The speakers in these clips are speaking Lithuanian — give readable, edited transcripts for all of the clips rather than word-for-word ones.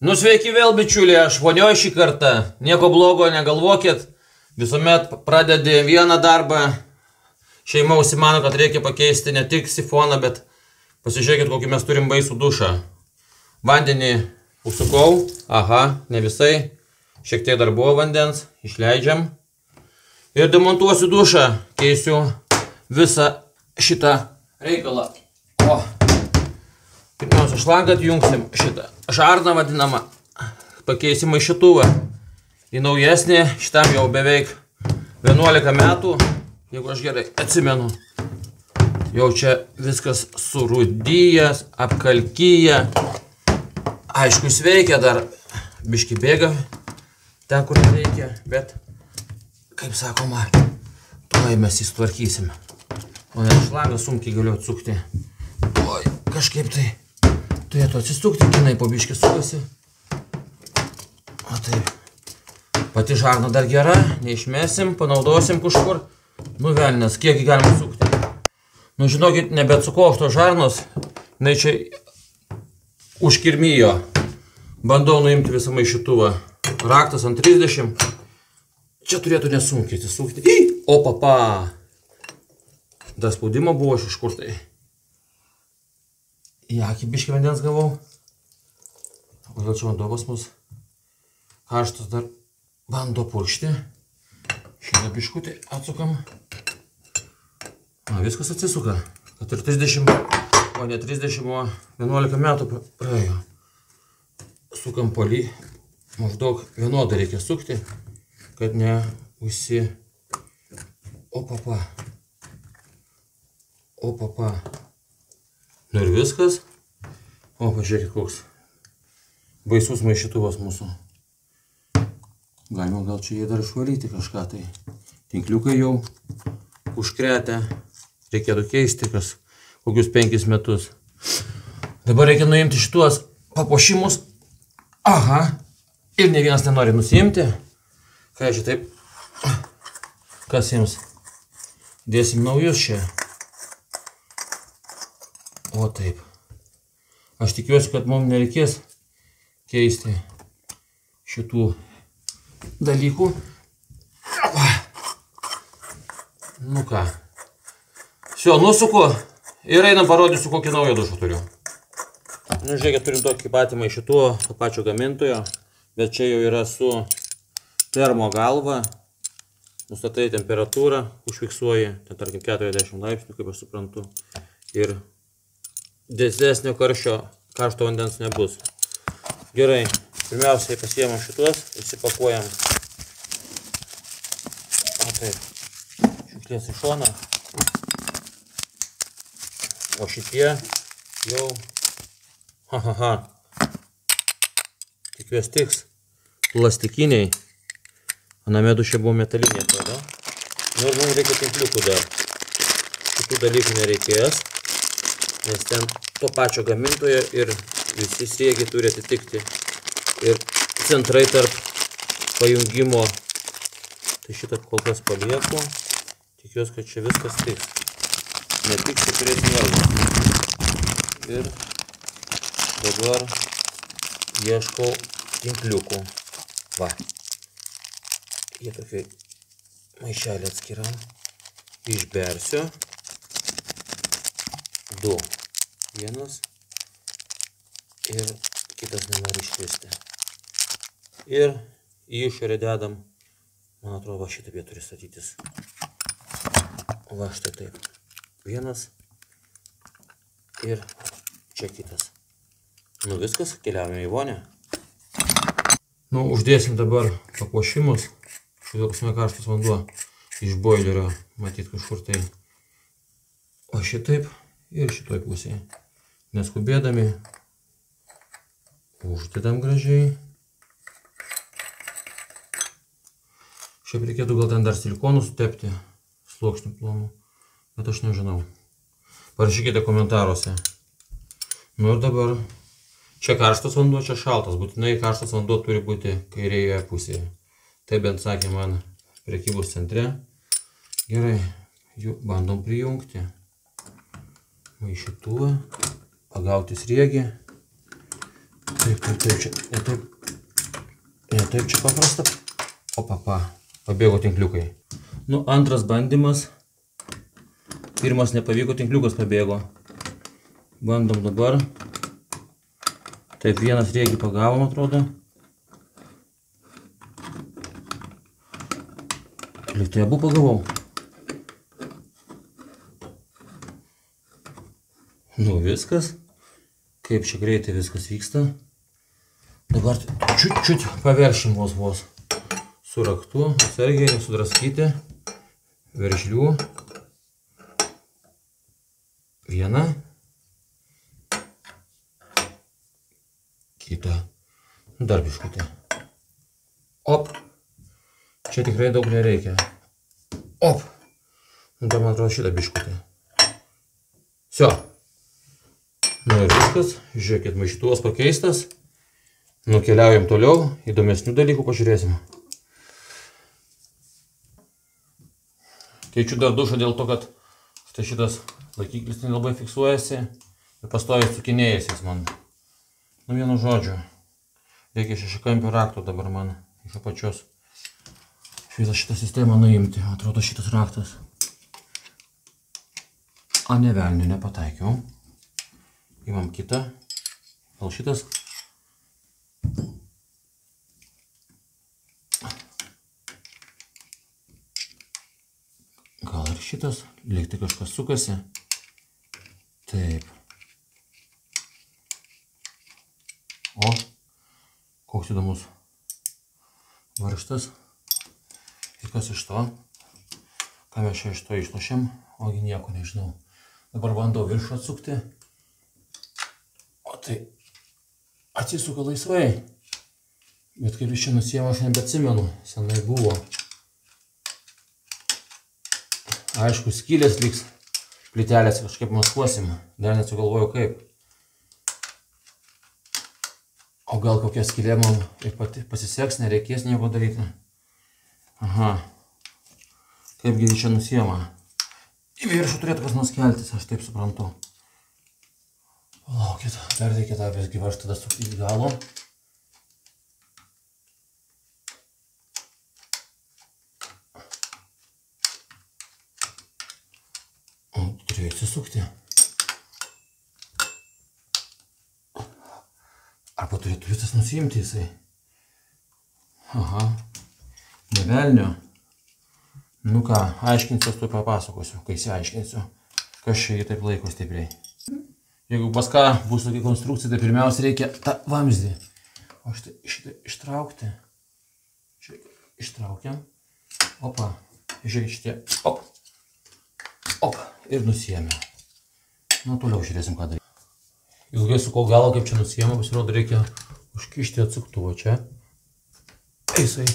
Nu sveiki vėl bičiuliai, aš vonioju šį kartą, nieko blogo negalvokit, visuomet pradedi vieną darbą, šeima užsimano, kad reikia pakeisti ne tik sifoną, bet pasižiūrėkit, kokį mes turim baisų dušą. Vandenį užsukau, aha, ne visai, šiek tiek dar buvo vandens, išleidžiam ir demontuosiu dušą, keisiu visą šitą reikalą. O, pirmiausia, šlangą atjungsim šitą žarną vadinamą, pakeisim maišytuvą į naujesnį, šitam jau beveik 11 metų, jeigu aš gerai atsimenu. Jau čia viskas surūdyjęs, apkalkyję. Aišku, jis veikia dar, biški bėga ten, kur reikia, bet, kaip sakoma, tuoj mes įsitvarkysim. O net šlangą sunkiai galiu atsukti. Oi, kažkaip tai turėtų atsistukti, kinai po biškį sukasi. O taip. Pati žarna dar gera, neišmesim, panaudosim kažkur. Nu velnias, kiek galima sukti. Nu žinokit, nebeatsukau aš to žarnos, na čia užkirmijo. Bandau nuimti visą maišytuvą. Raktas ant 30. Čia turėtų nesunkiai atsisukti. O papa! Dar spaudimo buvo iš kur tai. Į akį biškį vandens gavau. Kodėl čia vanduo pas mus? Karštas dar bando purkšti. Šitą biškutį atsukam. Viskas atsisuka. Kad ir 30, o ne 30, o 11 metų praėjo. Sukam polį. Maždaug vienodai reikia sukti, kad ne užsi... O papa. O papa. Nu ir viskas. O, pažiūrėkit, koks baisus maišytuvas mūsų. Galima gal čia jį dar išvalyti kažką tai. Tinkliukai jau užkretę. Reikėtų keisti kokius 5 metus. Dabar reikia nuimti šituos papuošimus. Aha. Ir ne vienas nenori nusiimti. Ką čia taip? Kas jiems? Dėsim naujus čia. O taip. Aš tikiuosi, kad mums nereikės keisti šitų dalykų. Nu ką. Все, nusuku ir einam parodysiu, kokį naują dušą turiu. Nu žiūrėkit, turim tokį patį maišytuvą, to pačio gamintojo, bet čia jau yra su termo galva. Nustatai temperatūrą, užfiksuoji, ten tarkim 40 laipsnių, kaip aš suprantu. Ir didesnio karšto vandens nebus. Gerai, pirmiausiai pasiėmam šituos, įsipakuojam. O taip, šiukšlės į šoną. O šitie jau, tik vis tiks, plastikiniai. Aname duše buvo metalinė tada. Nu ir mums reikia tinkliukų dar. Šitų dalykų nereikės, nes ten to pačio gamintojo ir visi sriegiai turi atitikti. Ir centrai tarp pajungimo. Tai šitą kol kas palieku. Tikiuosi, kad čia viskas tiks. Ne tik čia turės nervus. Ir dabar ieškau tinkliukų. Va. Jie tokiai maišelį atskiram. Išbersiu. 2. Vienas. Ir kitas nenori iškristi. Ir į išorę dedam. Man atrodo, va šitą vietą turi statytis. Va štai taip. Vienas. Ir čia kitas. Nu viskas, keliaujame į vonę. Nu, uždėsim dabar papuošimus. Šiuo pasme karštas vanduo iš boilerio, matyt kažkur tai. O šitaip ir šitoj pusėje. Neskubėdami, uždedam gražiai. Šiaip reikėtų gal ten dar silikonų sutepti, sluoksnių plonų, bet aš nežinau. Parašykite komentaruose. Nu ir dabar, čia karštas vanduo, čia šaltas. Būtinai karštas vanduo turi būti kairėje pusėje. Tai bent sakė man prekybos centre. Gerai, bandom prijungti maišytuvą, pagauti sriegį. čia. Taip čia paprasta. Opa, pabėgo tinkliukai. Nu, antras bandymas. Pirmas nepavyko, tinkliukas pabėgo. Bandom dabar. Taip, vienas rėgį pagavom, atrodo. Lyg tai abu pagavau. Nu, viskas. Kaip čia greitai viskas vyksta. Dabar čiut paveršim vos. Su raktu, atsargiai, nesudraskyti. Veržlių. Viena. Kita. Dar biškutė. Op. Čia tikrai daug nereikia. Op. Dar man atrodo šitą biškutę. Sio. Nu ir viskas. Žiūrėkit, maišytuvas pakeistas. Nukeliaujam toliau. Įdomesnių dalykų pažiūrėsim. Keičiu dar dušą dėl to, kad štai šitas laikiklis nelabai fiksuojasi ir pastoviai sukinėjasi jis man. Nu vienu žodžiu. Reikia šešiakampio rakto dabar man iš apačios. Visą šitą sistemą nuimti. Atrodo šitas raktas. A, ne velnių, nepataikiau. Imam kitą. Gal šitas? Gal ir šitas? Lygtai kažkas sukasi. Taip. O, koks įdomus varžtas. Ir kas iš to? Ką mes čia iš to išlošėm? Ogi nieko nežinau. Dabar bandau viršų atsukti. O tai atsisuka laisvai. Bet kaip iš čia nusiema, aš nebeatsimenu. Senai buvo. Aišku, skylės liks. Plytelės kažkaip maskuosim. Dar nesugalvoju kaip. O gal kokia skylė man ir pasiseks, nereikės nieko daryti. Aha. Kaipgi čia nusiema. Į viršų turėtų kas nors keltis, aš taip suprantu. Palaukit, dar reikia tą visgi varžtą tada sukti į galo. Turėjau įsisukti. Arba turėtų visas nusiimti jisai. Aha. Ne velnio. Nu ką, aiškinsiu, aš tuoj papasakosiu, kai išsiaiškinsiu, kas čia jį taip laiko stipriai. Jeigu pas ką bus tokia konstrukcija, tai pirmiausia reikia tą vamzdį. O šitą ištraukti. Ištraukiam. Opa. Žiūrėk šitie. Op. Op. Ir nusiėmė. Nu, toliau žiūrėsim, ką daryti. Ilgai sukau galą, kaip čia nusiėmė, pasirodo reikia užkišti atsuktuvą čia. Jisai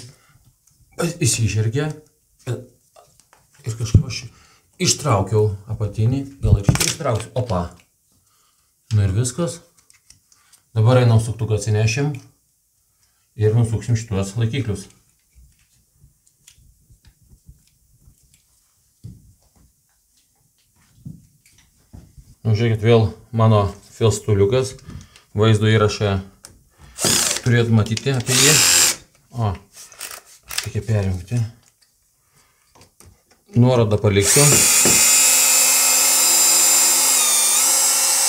įsižergė. Ir kažkaip aš ištraukiau apatinį, gal ir šitą ištrauksiu. Opa. Nu ir viskas. Dabar einam suktuką atsinešim ir nusuksim šituos laikiklius. Nu, žiūrėkit, vėl mano filstuliukas. Vaizdo įrašą turėtų matyti apie jį. O, reikia perjungti. Nuorodą paliksiu.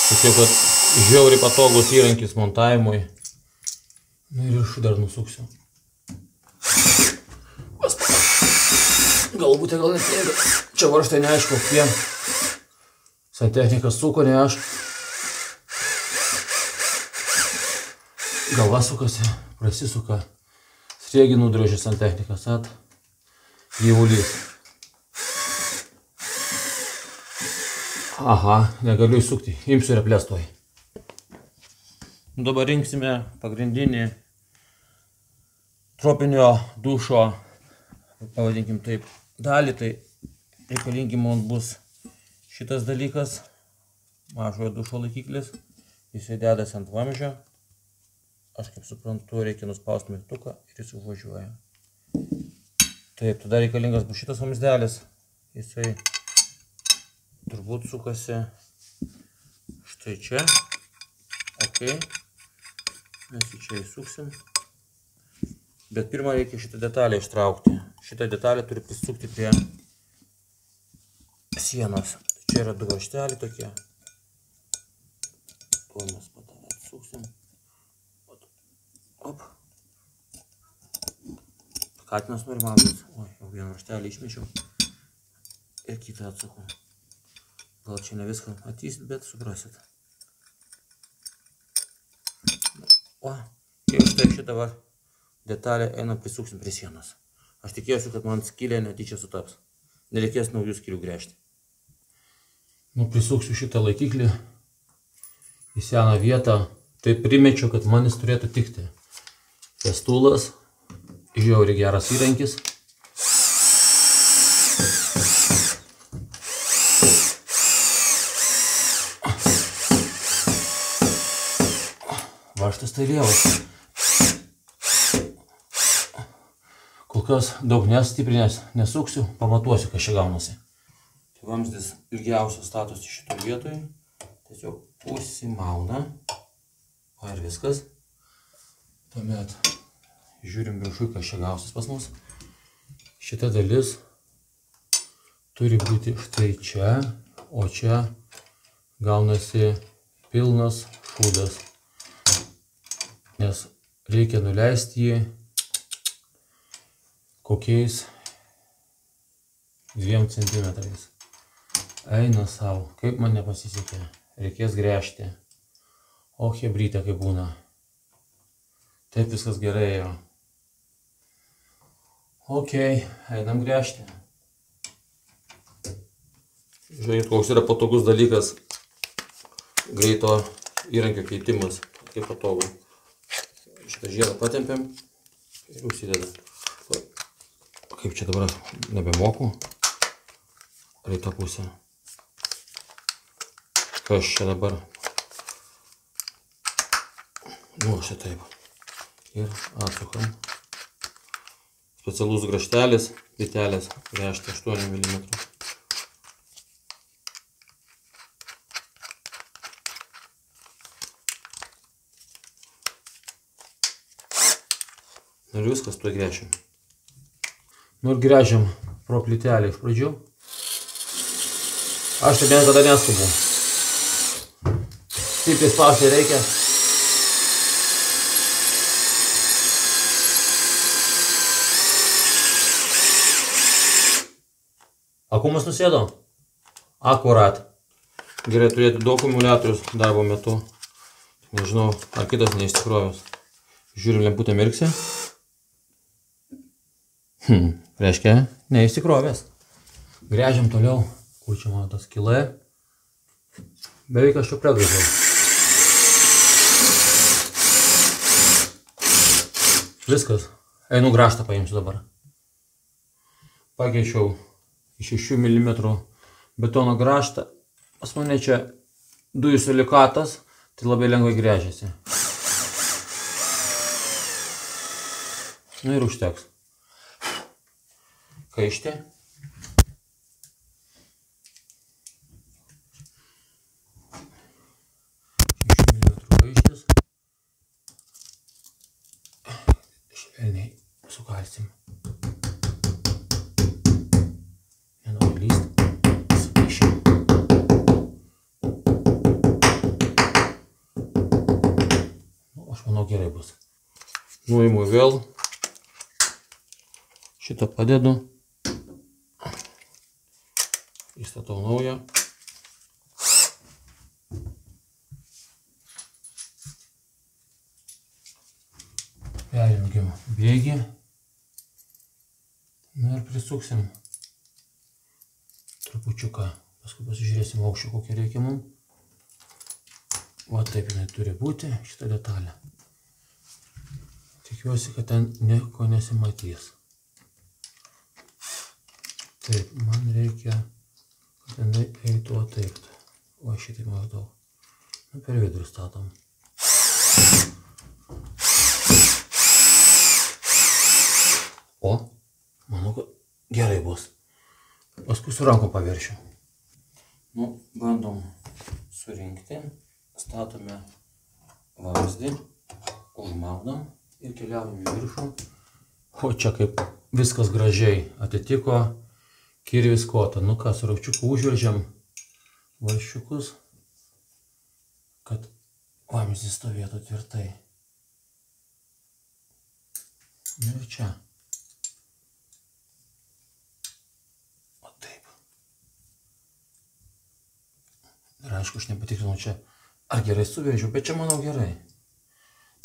Sakiau, kad žiauriai patogus įrankis montavimui. Na ir viršų dar nusuksiu. Galbūt, gal nesėga. Čia varžtai neaišku, kokie. Santechnikas suko, ne aš. Galva sukasi, prasisuka. Sriegį nudrožė santechnikas. Gyvulys. Aha, negaliu įsukti. Imsiu ir aplėstoj. Dabar rinksime pagrindinį tropinio dušo, pavadinkim taip, dalį. Tai reikalingi man bus šitas dalykas, mažojo dušo laikiklis, jisai dedasi ant vamzdžio. Aš kaip suprantu, reikia nuspausti mygtuką ir jis užvažiuoja. Taip, tada reikalingas bus šitas vamzdelis. Jisai turbūt sukasi štai čia. Ok. Mes jį čia įsuksim. Bet pirmą reikia šitą detalę ištraukti. Šitą detalę turi prisukti prie sienos. Čia yra 2 varžteliai tokie. Tuo mes patavę atsuksim. Op. Katinas nori maudytis. Oi, jau vieną varžtelį išmečiau. Ir kitą atsuku. Gal čia ne viską matysit, bet suprasit. O, ir štai šitą va detalę einam prisuksim prie sienos. Aš tikėsiu, kad man skylė netyčia sutaps. Nereikės naujų skylių gręžti. Nu, prisuksiu šitą laikiklį į seną vietą. Tai primečiau, kad man jis turėtų tikti. Festulas, žiauriai geras įrankis. Vaštas tai lievas. Kol kas daug nestiprinės nesuksiu, pamatuosiu, kas čia gaunasi. Tai vamzdis ilgiausias statosi šitoje vietoje. Tiesiog užsimauna. O ir viskas. Tuomet žiūrim viršui, kas čia gausis pas mus. Šita dalis turi būti štai čia, o čia gaunasi pilnas šūdas. Nes reikia nuleisti jį kokiais 2 centimetrais. Eina savo, kaip man nepasisekė. Reikės gręžti. O hebrytė kaip būna. Taip viskas gerai ėjo. Ok, einam gręžti. Žiūrėkit, koks yra patogus dalykas. Greito įrankio keitimas. Kaip patogu. Šitą žiedą patempiam ir užsideda. Kaip čia dabar nebemoku. Ar į tą pusę. Kas čia dabar? Nu, štai taip. Ir atsukam. Specialus grąžtelis, bitelės, gręžti 8 mm. Ir viskas, tuoj gręšim. Nu ir gręžiam pro plytelę iš pradžių. Aš taip niekada neskubu. Stipriai spausti reikia. Akumas nusėdo? Akurat. Gerai turėti daug akumuliatorius darbo metu. Nežinau, ar kitas neišsikrovęs. Žiūrim, lemputė mirksi. Reiškia, neišsikrovęs. Gręžiam toliau. Kur čia mano tas skylė? Beveik aš čia pregrąžiau. Viskas. Einu grąžtą paimsiu dabar. Pakeičiau į 6 mm betono grąžtą. Pas mane čia dujų silikatas, tai labai lengvai gręžiasi. Nu ir užteks. Kaištė. 6 mm kaištis. Švelniai sukalsim. Nenoriu lysti. Sukaišim. Nu, aš manau gerai bus. Nuimu vėl. Šitą padedu. Įstatau naują. Perjungiam bėgį. Na ir prisuksim trupučiuką. Paskui pasižiūrėsim aukščio, kokią reikia mums. Va taip jinai turi būti, šitą detalę. Tikiuosi, kad ten nieko nesimatys. Taip, man reikia, kad jinai eitų taip. O šitai maždaug. Nu, per vidurį statom. O, manau, kad gerai bus. Paskui su rankom paviršiu. Nu, bandom surinkti. Statome vamzdį. užmaudam ir keliaujam į viršų. O čia kaip viskas gražiai atitiko kirvis kotą. Nu ką, su rakčiuku užveržiam valščiukus, kad vamzdis stovėtų tvirtai. Ir čia. O taip. Ir aišku, aš nepatikrinau čia, ar gerai suveržiau, bet čia manau gerai.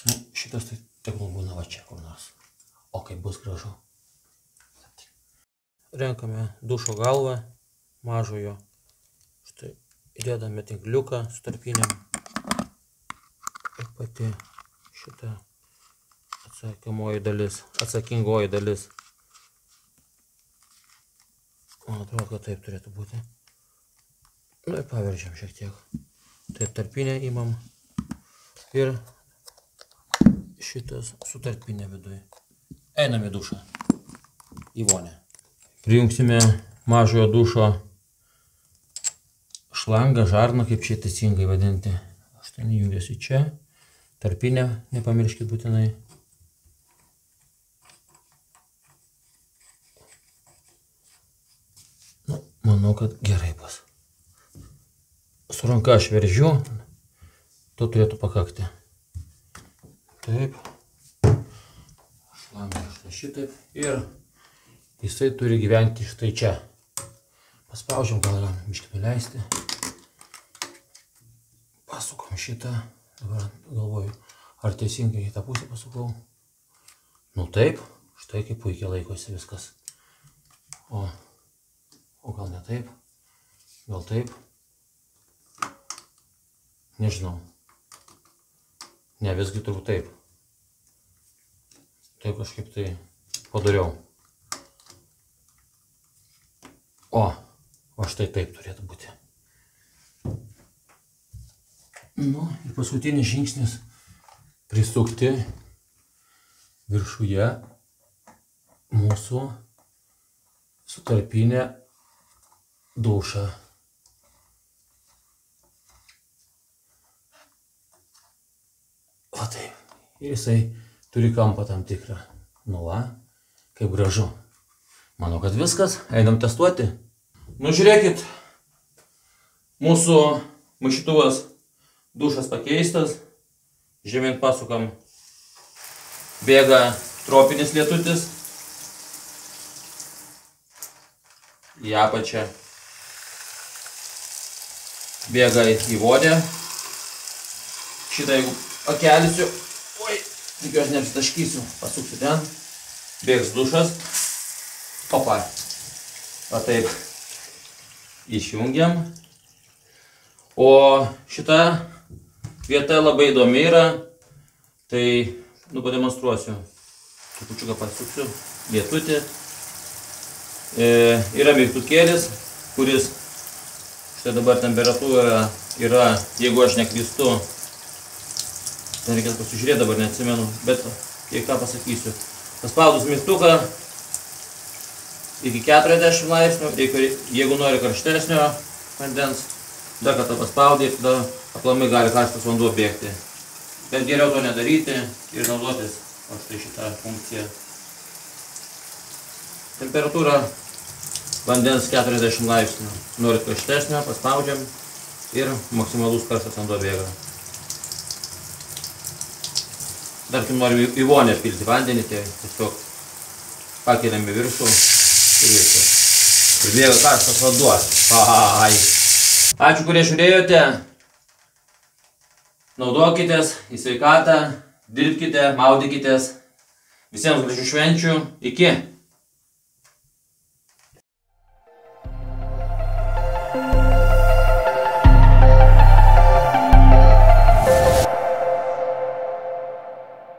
Nu, šitas tai tegul būna va čia kur nors. O kaip bus gražu. Renkame dušo galvą, mažojo. Štai įdedame tinkliuką su tarpinėm. Ir pati šita atsakingoji dalis. Man atrodo, kad taip turėtų būti. Nu ir paveržiam šiek tiek. Taip tarpinę imam. Ir šitas su tarpinė viduje. Einam į dušą. Į vonę. Prijungsime mažojo dušo šlangą, žarną, kaip čia teisingai vadinti. Štai jungiasi čia. Tarpinę, nepamirškit būtinai. Nu, manau, kad gerai bus. Su ranka aš veržiu, to turėtų pakakti. Taip. Šlangą štai šitaip. Ir jisai turi gyventi štai čia. Paspaudžiam, galim biškį nuleisti. Pasukam šitą. Dabar galvoju, ar teisingai į tą pusę pasukau. Nu taip, štai kaip puikiai laikosi viskas. O gal ne taip? Gal taip? Nežinau. Ne, visgi turbūt taip. Taip kažkaip tai padariau. O štai taip turėtų būti. Nu, ir paskutinis žingsnis prisukti viršuje mūsų sutarpinę dušą. O taip. Ir jisai turi kampą tam tikrą. Nu va, kaip gražu. Manau, kad viskas. Einam testuoti. Nu žiūrėkit, mūsų maišytuvas dušas pakeistas. Žemyn pasukam, bėga tropinis lietutis. Į apačią bėga į vodę. Šitą jeigu pakelsiu, tikiuosi neapsitaškysiu, pasuksiu ten, bėgs dušas. Opa, va taip, išjungiam. O šita vieta labai įdomi yra, tai pademonstruosiu. Trupučiuką pasuksiu, lietutį. Yra mygtukėlis, kuris, štai dabar temperatūra yra, jeigu aš neklystu, ten reikės pasižiūrėti, dabar neatsimenu, bet kiek ką pasakysiu. Paspaudus mygtuką iki 40 laipsnių, jeigu nori karštesnio vandens, dar kartą paspaudai, tada aplamai gali karštas vanduo bėgti. Bet geriau to nedaryti ir naudotis štai šitą funkciją. Temperatūra vandens 40 laipsnių. Norit karštesnio, paspaudžiam ir maksimalus karštas vanduo bėga. Tarkim, norim į vonę pilti vandenį, tai tiesiog pakeliam į viršų ir viskas. Ir bėga karštas vanduo. Ačiū, kurie žiūrėjote. Naudokitės į sveikatą, dirbkite, maudykitės. Visiems gražių švenčių. Iki.